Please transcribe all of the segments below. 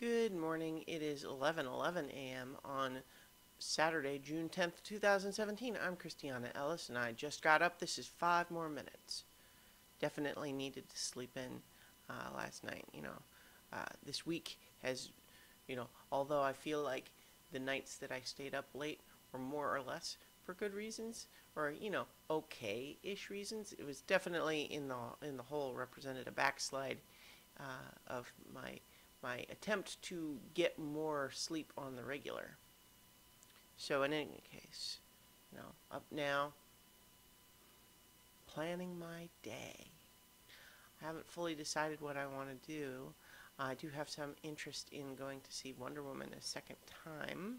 Good morning. It is 11:11 a.m. on Saturday, June 10th, 2017. I'm Christiana Ellis, and I just got up. This is 5 more minutes. Definitely needed to sleep in last night. This week has, although I feel like the nights that I stayed up late were more or less for good reasons, or okay-ish reasons. It was definitely in the whole represented a backslide of my attempt to get more sleep on the regular. So in any case, up now, planning my day. I haven't fully decided what I want to do. I do have some interest in going to see Wonder Woman a second time.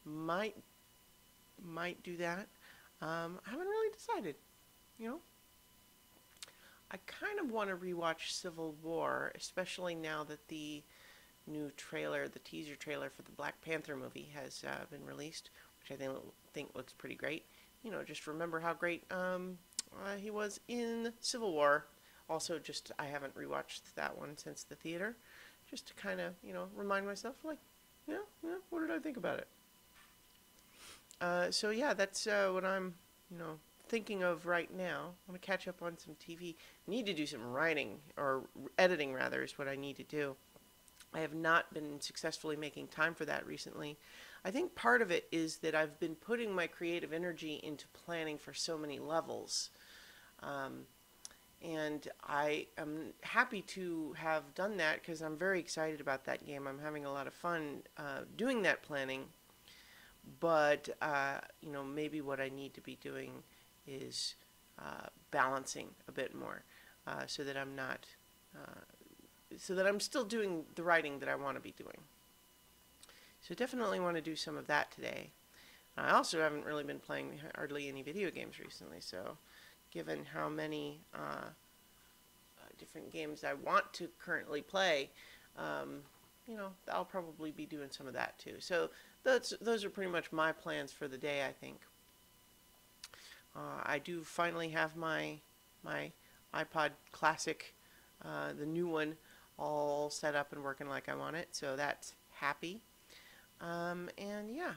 Might do that. I haven't really decided, I kind of want to rewatch Civil War, especially now that the new trailer, the teaser trailer for the Black Panther movie has been released, which I think looks pretty great. Just remember how great he was in Civil War. Also, I haven't rewatched that one since the theater, just to kind of, remind myself, what did I think about it? So yeah, that's what I'm, thinking of right now. I want to catch up on some TV. Need to do some writing, or editing rather, is what I need to do. I have not been successfully making time for that recently. I think part of it is that I've been putting my creative energy into planning for so many levels. And I am happy to have done that because I'm very excited about that game. I'm having a lot of fun doing that planning. But, maybe what I need to be doing is balancing a bit more so that I'm not, so that I'm still doing the writing that I want to be doing. So definitely want to do some of that today. I also haven't really been playing hardly any video games recently, so given how many different games I want to currently play, I'll probably be doing some of that too. So those are pretty much my plans for the day, I think. I do finally have my iPod Classic, the new one, all set up and working like I want it, so that's happy. And yeah,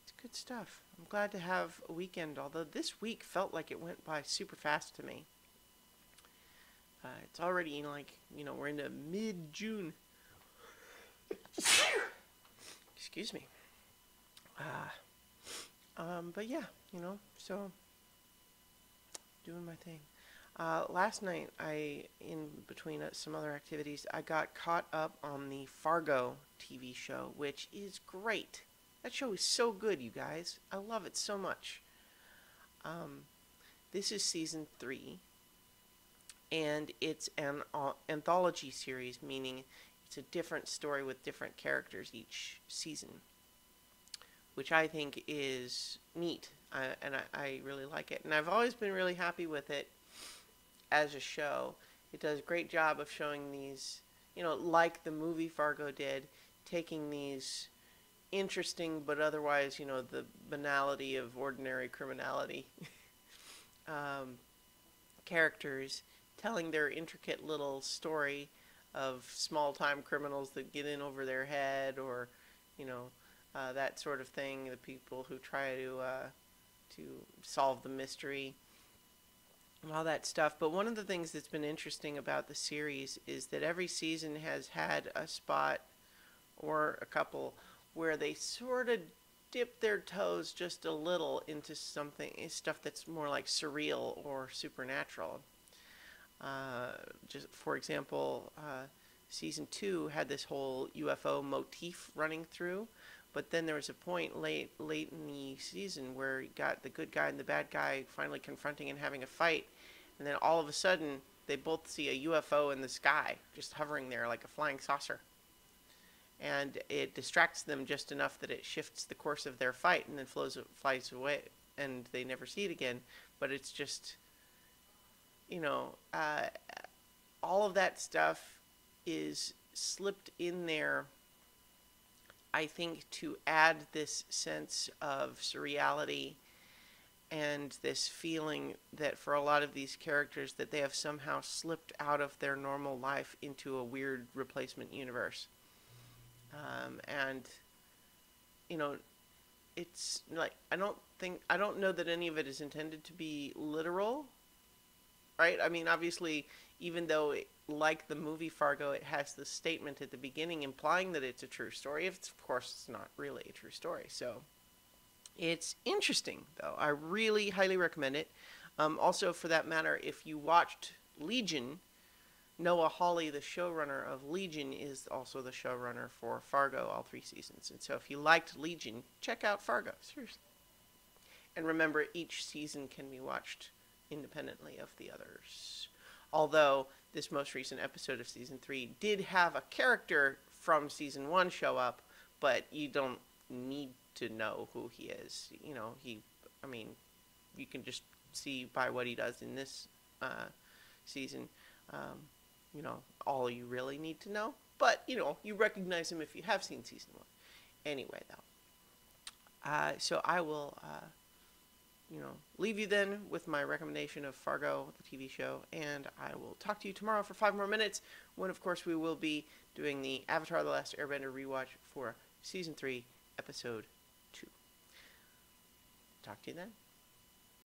it's good stuff. I'm glad to have a weekend, although this week felt like it went by super fast to me. It's already we're into mid-June. Excuse me. But yeah, so doing my thing. Last night, in between some other activities, I got caught up on the Fargo TV show, which is great. That show is so good, you guys. I love it so much. This is season 3, and it's an anthology series, meaning it's a different story with different characters each season, which I think is neat, and I really like it. And I've always been really happy with it as a show. It does a great job of showing these, like the movie Fargo did, taking these interesting but otherwise, the banality of ordinary criminality characters, telling their intricate little story of small-time criminals that get in over their head, or, that sort of thing, the people who try to solve the mystery and all that stuff. But one of the things that's been interesting about the series is that every season has had a spot or a couple where they sort of dip their toes just a little into stuff that's more like surreal or supernatural. Just for example, season 2 had this whole UFO motif running through, but then there was a point late in the season where you got the good guy and the bad guy finally confronting and having a fight, and then all of a sudden they both see a UFO in the sky just hovering there like a flying saucer, and it distracts them just enough that it shifts the course of their fight and then flies away, and they never see it again. But it's just, all of that stuff is slipped in there, I think, to add this sense of surreality and this feeling that for a lot of these characters that they have somehow slipped out of their normal life into a weird replacement universe. And, you know, it's like, I don't know that any of it is intended to be literal, right? I mean, obviously, even though, like the movie Fargo, it has the statement at the beginning implying that it's a true story. Of course, it's not really a true story. So it's interesting, though. I really highly recommend it. Also, for that matter, if you watched Legion, Noah Hawley, the showrunner of Legion, is also the showrunner for Fargo, all 3 seasons. And so if you liked Legion, check out Fargo. Seriously. And remember, each season can be watched independently of the others. Although this most recent episode of season 3 did have a character from season 1 show up, but you don't need to know who he is. You know, I mean, you can just see by what he does in this season, you know, all you really need to know. But, you know, you recognize him if you have seen season 1. Anyway, though. So I will, you know, leave you then with my recommendation of Fargo, the TV show, and I will talk to you tomorrow for 5 more minutes, when, of course, we will be doing the Avatar: The Last Airbender rewatch for Season 3, Episode 2. Talk to you then.